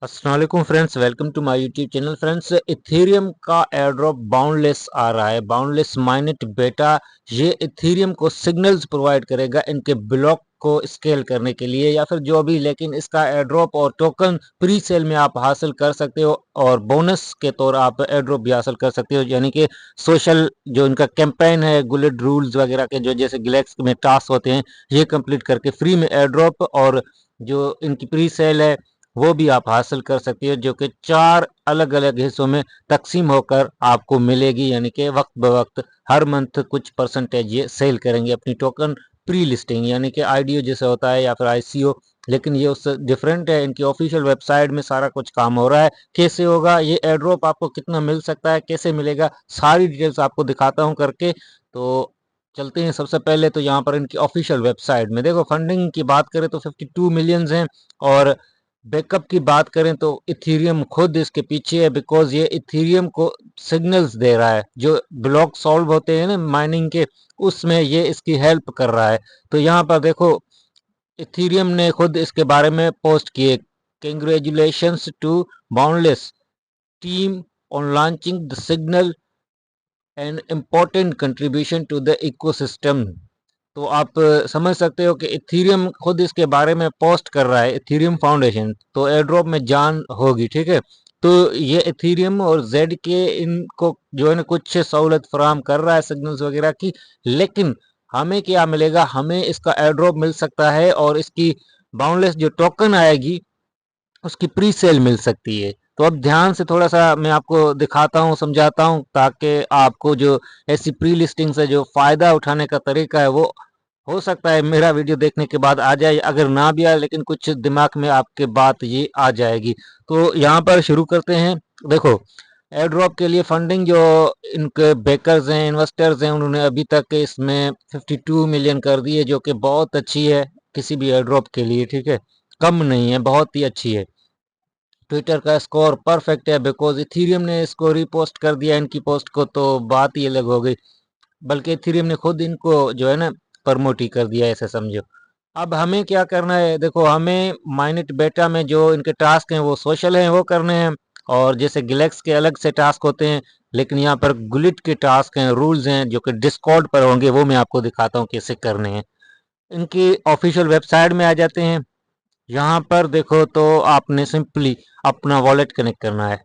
अस्सलाम वालेकुम friends, welcome to my YouTube channel. Friends, Ethereum का एयरड्रॉप बाउंडलेस आ रहा है, बाउंडलेस माइनेट बेटा। ये इथेरियम को सिग्नल्स प्रोवाइड करेगा इनके ब्लॉक को स्केल करने के लिए या फिर जो भी, लेकिन इसका एयरड्रॉप और टोकन प्री सेल में आप हासिल कर सकते हो और बोनस के तौर आप एयरड्रॉप भी हासिल कर सकते हो। यानी कि सोशल जो इनका कैंपेन है, गुलेड रूल्स वगैरह के जो जैसे गिलेक्स में टास्क होते हैं, ये कंप्लीट करके फ्री में एयरड्रॉप और जो इनकी प्री सेल है वो भी आप हासिल कर सकती हो, जो कि 4 अलग-अलग हिस्सों में तक़सीम होकर आपको मिलेगी। यानी कि वक्त ब वक्त हर मंथ कुछ परसेंटेज ये सेल करेंगे अपनी टोकन प्री लिस्टिंग, यानी कि आईडीओ जैसे होता है या फिर आईसीओ, लेकिन ये उससे डिफरेंट है। इनकी ऑफिशियल वेबसाइट में सारा कुछ काम हो रहा है। कैसे होगा ये एयरड्रॉप, आपको कितना मिल सकता है, कैसे मिलेगा, सारी डिटेल्स आपको दिखाता हूँ करके। तो चलते हैं। सबसे पहले तो यहाँ पर इनकी ऑफिशियल वेबसाइट में देखो, फंडिंग की बात करें तो 52 मिलियंस हैं और बैकअप की बात करें तो इथेरियम खुद इसके पीछे है, बिकॉज ये इथेरियम को सिग्नल्स दे रहा है। जो ब्लॉक सॉल्व होते हैं ना माइनिंग के, उसमें ये इसकी हेल्प कर रहा है। तो यहाँ पर देखो, इथेरियम ने खुद इसके बारे में पोस्ट किए, congratulations to boundless team on launching the signal and important contribution to the ecosystem. तो आप समझ सकते हो कि इथेरियम खुद इसके बारे में पोस्ट कर रहा है, इथेरियम फाउंडेशन, तो एयरड्रॉप में जान होगी, ठीक है। तो ये इथेरियम और जेड के इनको जो है ना कुछ सहूलत फराहम कर रहा है सिग्नल्स वगैरह की, लेकिन हमें क्या मिलेगा, हमें इसका एयरड्रॉप मिल सकता है और इसकी बाउंडलेस जो टोकन आएगी उसकी प्री सेल मिल सकती है। तो अब ध्यान से थोड़ा सा मैं आपको दिखाता हूँ, समझाता हूँ, ताकि आपको जो ऐसी प्री लिस्टिंग से जो फ़ायदा उठाने का तरीका है वो हो सकता है मेरा वीडियो देखने के बाद आ जाए, अगर ना भी आए लेकिन कुछ दिमाग में आपके बात ये आ जाएगी। तो यहाँ पर शुरू करते हैं। देखो, एयर ड्रॉप के लिए फंडिंग जो इनके बेकर्स हैं, इन्वेस्टर्स हैं, उन्होंने अभी तक इसमें 52 मिलियन कर दी है, जो कि बहुत अच्छी है किसी भी एयर ड्रॉप के लिए, ठीक है। कम नहीं है, बहुत ही अच्छी है। ट्विटर का स्कोर परफेक्ट है, बिकॉज इथेरियम ने इसको रीपोस्ट कर दिया इनकी पोस्ट को, तो बात ही अलग हो गई। बल्कि इथेरियम ने खुद इनको जो है ना प्रमोट ही कर दिया, ऐसे समझो। अब हमें क्या करना है, देखो, हमें माइनेट बेटा में जो इनके टास्क हैं वो सोशल हैं, वो करने हैं। और जैसे गिलेक्स के अलग से टास्क होते हैं, लेकिन यहाँ पर गुलिट के टास्क हैं, रूल्स हैं जो कि डिस्कॉर्ड पर होंगे, वो मैं आपको दिखाता हूँ कैसे करने हैं। इनकी ऑफिशियल वेबसाइट में आ जाते हैं। यहाँ पर देखो तो आपने सिंपली अपना वॉलेट कनेक्ट करना है।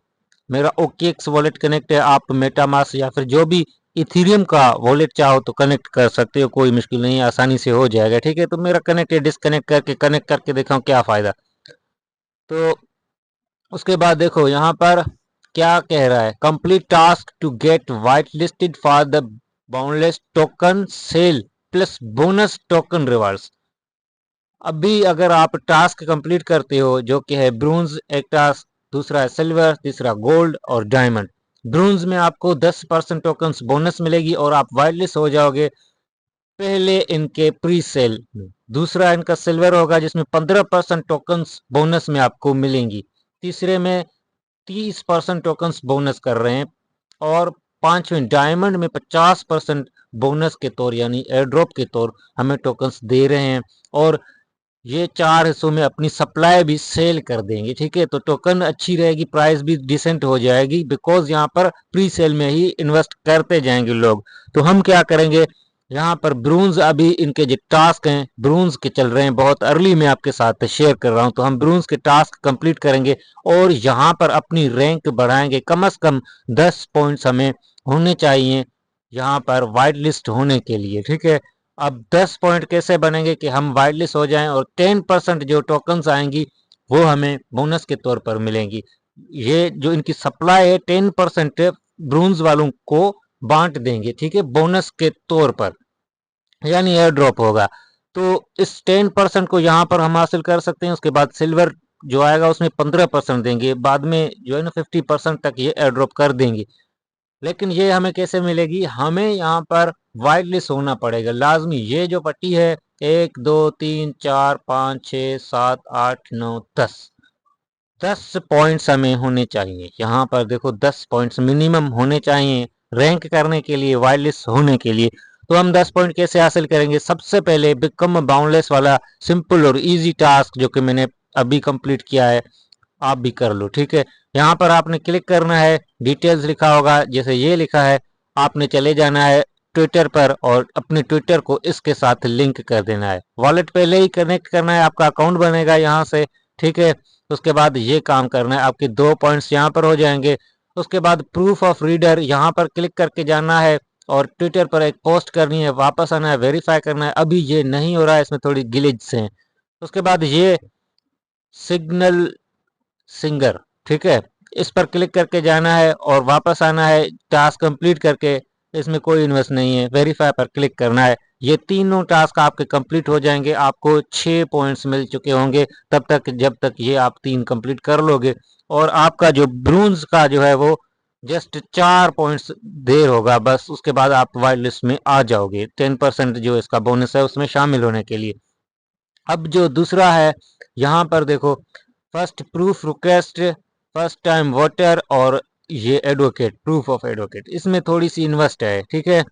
मेरा OKX वॉलेट कनेक्ट है, आप मेटामास्क या फिर जो भी इथेरियम का वॉलेट चाहो तो कनेक्ट कर सकते हो, कोई मुश्किल नहीं है, आसानी से हो जाएगा, ठीक है। तो मेरा कनेक्ट है, डिसकनेक्ट करके कनेक्ट करके देखा क्या फ़ायदा। तो उसके बाद देखो यहाँ पर क्या कह रहा है, complete task to get white listed for the boundless token sale plus bonus token rewards. अभी अगर आप टास्क कंप्लीट करते हो, जो कि है ब्रोंज एक टास्क, दूसरा है सिल्वर, तीसरा गोल्ड और डायमंड। ब्रोंज में आपको 10% टोकन्स बोनस मिलेगी और आप वाइट लिस्ट हो जाओगे पहले इनके प्री सेल में। दूसरा इनका सिल्वर होगा जिसमें 15% टोकन्स बोनस में आपको मिलेंगी। तीसरे में 30% टोकन्स बोनस कर रहे हैं और पांचवें डायमंड में 50% बोनस के तौर यानी एयर ड्रॉप के तौर हमें टोकन्स दे रहे हैं। और ये 4 हिस्सों में अपनी सप्लाई भी सेल कर देंगे, ठीक है। तो टोकन अच्छी रहेगी, प्राइस भी डिसेंट हो जाएगी, बिकॉज यहाँ पर प्री सेल में ही इन्वेस्ट करते जाएंगे लोग। तो हम क्या करेंगे, यहाँ पर ब्रूंज अभी इनके जो टास्क हैं ब्रूंज के चल रहे हैं, बहुत अर्ली मैं आपके साथ शेयर कर रहा हूँ। तो हम ब्रूंज के टास्क कंप्लीट करेंगे और यहाँ पर अपनी रैंक बढ़ाएंगे। कम से कम 10 पॉइंट्स हमें होने चाहिए यहाँ पर वाइट लिस्ट होने के लिए, ठीक है। अब 10 पॉइंट कैसे बनेंगे कि हम वाइट लिस्ट हो जाएं और 10% जो टोकन्स आएंगी वो हमें बोनस के तौर पर मिलेंगी। ये जो इनकी सप्लाई है 10% ब्रूंज वालों को बांट देंगे, ठीक है, बोनस के तौर पर, यानी एयर ड्रॉप होगा। तो इस 10% को यहाँ पर हम हासिल कर सकते हैं। उसके बाद सिल्वर जो आएगा उसमें 15% देंगे, बाद में जो है ना 50% तक ये एयर ड्रॉप कर देंगे। लेकिन ये हमें कैसे मिलेगी, हमें यहाँ पर वाइट लिस्ट होना पड़ेगा लाजमी। ये जो पट्टी है 1 2 3 4 5 6 7 8 9 10, 10 पॉइंट्स हमें होने चाहिए। यहाँ पर देखो 10 पॉइंट्स मिनिमम होने चाहिए रैंक करने के लिए, वाइट लिस्ट होने के लिए। तो हम 10 पॉइंट कैसे हासिल करेंगे, सबसे पहले बिकम बाउंडलेस वाला सिंपल और इजी टास्क जो कि मैंने अभी कंप्लीट किया है, आप भी कर लो। ठीक है, यहाँ पर आपने क्लिक करना है, डिटेल्स लिखा होगा, जैसे ये लिखा है, आपने चले जाना है ट्विटर पर और अपने ट्विटर को इसके साथ लिंक कर देना है। वॉलेट पहले ही कनेक्ट करना है, आपका अकाउंट बनेगा यहाँ से। ठीक है, उसके बाद ये काम करना है, आपके 2 पॉइंट्स यहाँ पर हो जाएंगे। उसके बाद प्रूफ ऑफ रीडर यहाँ पर क्लिक करके जाना है और ट्विटर पर एक पोस्ट करनी है, वापस आना है, वेरीफाई करना है। अभी ये नहीं हो रहा है, इसमें थोड़ी ग्लिच हैं। उसके बाद ये सिग्नल सिंगर, ठीक है, इस पर क्लिक करके जाना है और वापस आना है टास्क कंप्लीट करके। इसमें कोई इन्वेस्ट नहीं है, वेरीफाई पर क्लिक करना है। ये तीनों टास्क आपके कंप्लीट हो जाएंगे, आपको 6 पॉइंट्स मिल चुके होंगे तब तक, जब तक ये आप 3 कंप्लीट कर लोगे। और आपका जो ब्रूंज का जो है वो जस्ट 4 पॉइंट्स देर होगा बस, उसके बाद आप वाइट लिस्ट में आ जाओगे 10% जो इसका बोनस है उसमें शामिल होने के लिए। अब जो दूसरा है, यहाँ पर देखो, first proof request, first time voter और ये एडवोकेट, प्रूफ ऑफ एडवोकेट, इसमें थोड़ी सी इन्वेस्ट है। ठीक है,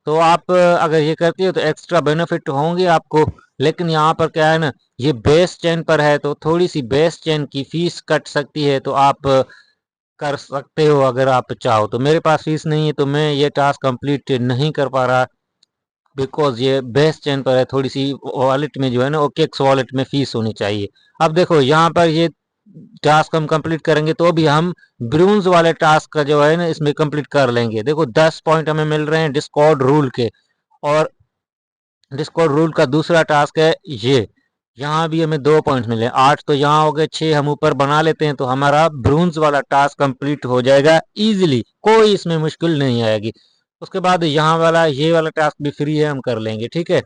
तो आप अगर ये करते हो तो एक्स्ट्रा बेनिफिट होंगे आपको। लेकिन यहाँ पर क्या है ना, ये बेस चेन पर है तो थोड़ी सी बेस चेन की फीस कट सकती है, तो आप कर सकते हो अगर आप चाहो तो। मेरे पास फीस नहीं है तो मैं ये टास्क कंप्लीट नहीं कर पा रहा, बिकॉज ये बेस्ट चेन पर है। थोड़ी सी वॉलेट में जो है ना, ओकेक्स वॉलेट में फीस होनी चाहिए। अब देखो यहाँ पर ये टास्क हम कंप्लीट करेंगे तो भी हम ब्रूंज वाले टास्क का जो है ना इसमें कंप्लीट कर लेंगे। देखो 10 पॉइंट हमें मिल रहे हैं डिस्कॉर्ड रूल के, और डिस्कॉर्ड रूल का दूसरा टास्क है ये, यहाँ भी हमें 2 पॉइंट मिले, 8 तो यहाँ हो गए, 6 हम ऊपर बना लेते हैं तो हमारा ब्रूंज वाला टास्क कंप्लीट हो जाएगा इजीली, कोई इसमें मुश्किल नहीं आएगी। उसके बाद यहाँ वाला, ये वाला टास्क भी फ्री है, हम कर लेंगे। ठीक है,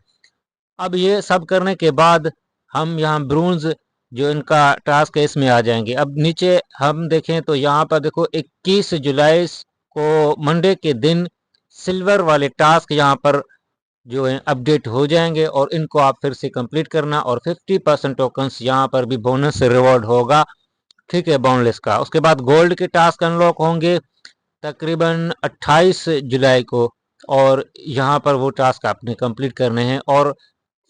अब ये सब करने के बाद हम यहाँ ब्रूंज जो इनका टास्क है इसमें आ जाएंगे। अब नीचे हम देखें तो यहाँ पर देखो 21 जुलाई को मंडे के दिन सिल्वर वाले टास्क यहाँ पर जो है अपडेट हो जाएंगे और इनको आप फिर से कंप्लीट करना, और 50% टोकन्स यहाँ पर भी बोनस रिवॉर्ड होगा। ठीक है, बाउंडलेस का। उसके बाद गोल्ड के टास्क अनलॉक होंगे तकरीबन 28 जुलाई को, और यहाँ पर वो टास्क आपने कंप्लीट करने हैं। और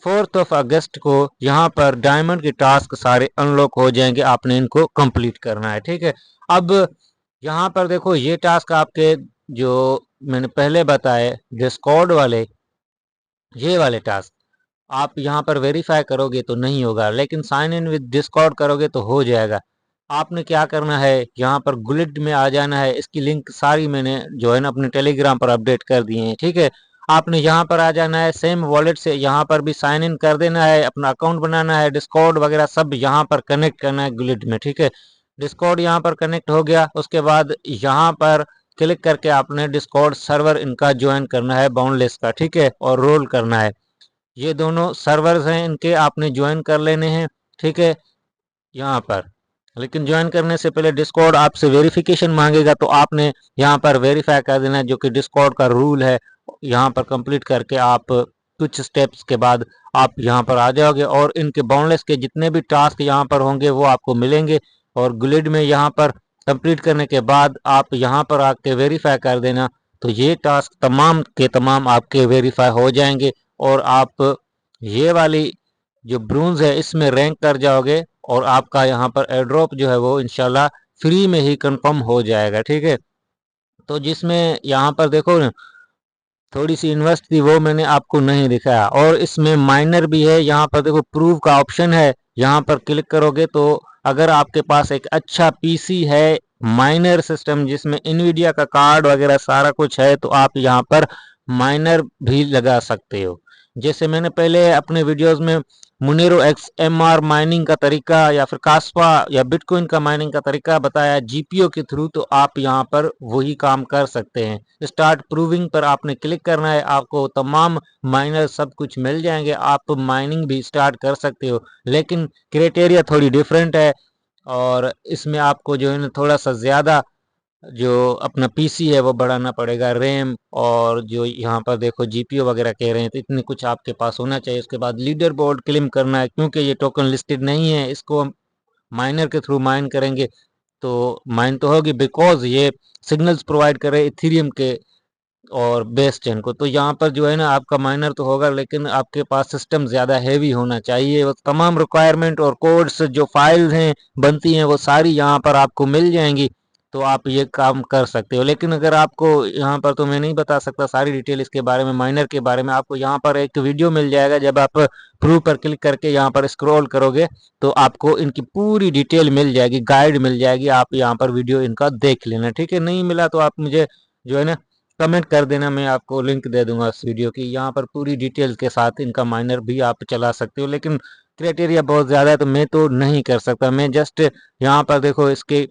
4 अगस्त को यहाँ पर डायमंड के टास्क सारे अनलॉक हो जाएंगे, आपने इनको कंप्लीट करना है। ठीक है, अब यहाँ पर देखो ये टास्क आपके जो मैंने पहले बताए डिस्कॉर्ड वाले, ये वाले टास्क आप यहाँ पर वेरीफाई करोगे तो नहीं होगा, लेकिन साइन इन विद डिस्कॉर्ड करोगे तो हो जाएगा। आपने क्या करना है, यहाँ पर गुलिड में आ जाना है, इसकी लिंक सारी मैंने जो है ना अपने टेलीग्राम पर अपडेट कर दिए हैं। ठीक है, आपने यहाँ पर आ जाना है, सेम वॉलेट से यहाँ पर भी साइन इन कर देना है, अपना अकाउंट बनाना है, डिस्कॉर्ड वगैरह सब यहाँ पर कनेक्ट करना है गुलिड में। ठीक है, डिस्कॉर्ड यहाँ पर कनेक्ट हो गया, उसके बाद यहाँ पर क्लिक करके आपने डिस्कॉर्ड सर्वर इनका ज्वाइन करना है बाउंडलेस का। ठीक है, और रोल करना है, ये दोनों सर्वर्स हैं इनके, आपने ज्वाइन कर लेने हैं। ठीक है, यहाँ पर लेकिन ज्वाइन करने से पहले डिस्कॉर्ड आपसे वेरिफिकेशन मांगेगा, तो आपने यहाँ पर वेरीफाई कर देना है, जो कि डिस्कॉर्ड का रूल है। यहाँ पर कंप्लीट करके आप कुछ स्टेप्स के बाद आप यहाँ पर आ जाओगे, और इनके बाउंडलेस के जितने भी टास्क यहाँ पर होंगे वो आपको मिलेंगे। और ग्लिड में यहाँ पर कंप्लीट करने के बाद आप यहाँ पर आके वेरीफाई कर देना, तो ये टास्क तमाम के तमाम आपके वेरीफाई हो जाएंगे, और आप ये वाली जो ब्रूंज है इसमें रैंक कर जाओगे, और आपका यहाँ पर एयरड्रॉप जो है वो इंशाल्लाह फ्री में ही कंफर्म हो जाएगा। ठीक है, तो जिसमें यहाँ पर देखो ना थोड़ी सी इन्वेस्ट थी वो मैंने आपको नहीं दिखाया, और इसमें माइनर भी है। यहाँ पर देखो प्रूव का ऑप्शन है, यहाँ पर क्लिक करोगे तो अगर आपके पास एक अच्छा पीसी है, माइनर सिस्टम जिसमें इनवीडिया का कार्ड वगैरह सारा कुछ है, तो आप यहाँ पर माइनर भी लगा सकते हो। जैसे मैंने पहले अपने वीडियोस में मुनेरो XMR माइनिंग का तरीका, या फिर कास्पा या बिटकॉइन का माइनिंग का तरीका बताया जीपीओ के थ्रू, तो आप यहाँ पर वही काम कर सकते हैं। स्टार्ट प्रूविंग पर आपने क्लिक करना है, आपको तमाम माइनर सब कुछ मिल जाएंगे, आप माइनिंग भी स्टार्ट कर सकते हो। लेकिन क्राइटेरिया थोड़ी डिफरेंट है, और इसमें आपको जो है ना थोड़ा सा ज़्यादा जो अपना पीसी है वो बढ़ाना पड़ेगा, रैम, और जो यहाँ पर देखो जीपीयू वगैरह कह रहे हैं, तो इतने कुछ आपके पास होना चाहिए। उसके बाद लीडर बोर्ड क्लेम करना है, क्योंकि ये टोकन लिस्टेड नहीं है, इसको हम माइनर के थ्रू माइन करेंगे तो माइन तो होगी, बिकॉज ये सिग्नल्स प्रोवाइड कर रहे हैं इथीरियम के और बेस चेन को। तो यहाँ पर जो है ना आपका माइनर तो होगा, लेकिन आपके पास सिस्टम ज़्यादा हैवी होना चाहिए। वो तमाम रिक्वायरमेंट और कोड्स जो फाइल्स हैं बनती हैं वो सारी यहाँ पर आपको मिल जाएंगी, तो आप ये काम कर सकते हो। लेकिन अगर आपको यहाँ पर, तो मैं नहीं बता सकता सारी डिटेल इसके बारे में, माइनर के बारे में। आपको यहाँ पर एक वीडियो मिल जाएगा, जब आप प्रूव पर क्लिक करके यहाँ पर स्क्रॉल करोगे तो आपको इनकी पूरी डिटेल मिल जाएगी, गाइड मिल जाएगी। आप यहाँ पर वीडियो इनका देख लेना, ठीक है। नहीं मिला तो आप मुझे जो है ना कमेंट कर देना, मैं आपको लिंक दे दूंगा इस वीडियो की। यहाँ पर पूरी डिटेल के साथ इनका माइनर भी आप चला सकते हो, लेकिन क्राइटेरिया बहुत ज़्यादा है तो मैं तो नहीं कर सकता। मैं जस्ट यहाँ पर देखो इसके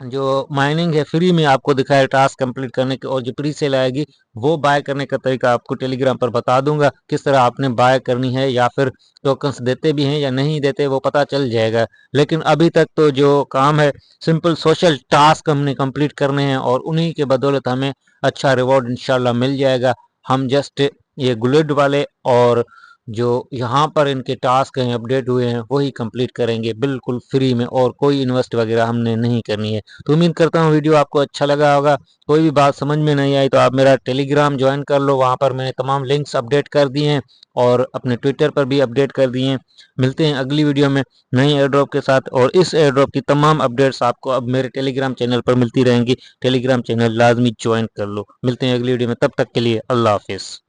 जो माइनिंग है फ्री में आपको दिखाया टास्क कंप्लीट करने के, और जो प्री सेल आएगी वो बाय करने का तरीका आपको टेलीग्राम पर बता दूंगा, किस तरह आपने बाय करनी है, या फिर टोकन्स देते भी हैं या नहीं देते वो पता चल जाएगा। लेकिन अभी तक तो जो काम है, सिंपल सोशल टास्क हमने कंप्लीट करने हैं और उन्हीं के बदौलत हमें अच्छा रिवॉर्ड इंशाल्लाह मिल जाएगा। हम जस्ट ये गुलेड वाले और जो यहाँ पर इनके टास्क हैं अपडेट हुए हैं वही कंप्लीट करेंगे बिल्कुल फ्री में, और कोई इन्वेस्ट वगैरह हमने नहीं करनी है। तो उम्मीद करता हूँ वीडियो आपको अच्छा लगा होगा। कोई भी बात समझ में नहीं आई तो आप मेरा टेलीग्राम ज्वाइन कर लो, वहाँ पर मैंने तमाम लिंक्स अपडेट कर दिए हैं और अपने ट्विटर पर भी अपडेट कर दिए हैं। मिलते हैं अगली वीडियो में नई एयर ड्रॉप के साथ, और इस एयर ड्रॉप की तमाम अपडेट्स आपको अब मेरे टेलीग्राम चैनल पर मिलती रहेंगी। टेलीग्राम चैनल लाजमी ज्वाइन कर लो। मिलते हैं अगली वीडियो में, तब तक के लिए अल्लाह हाफिज़।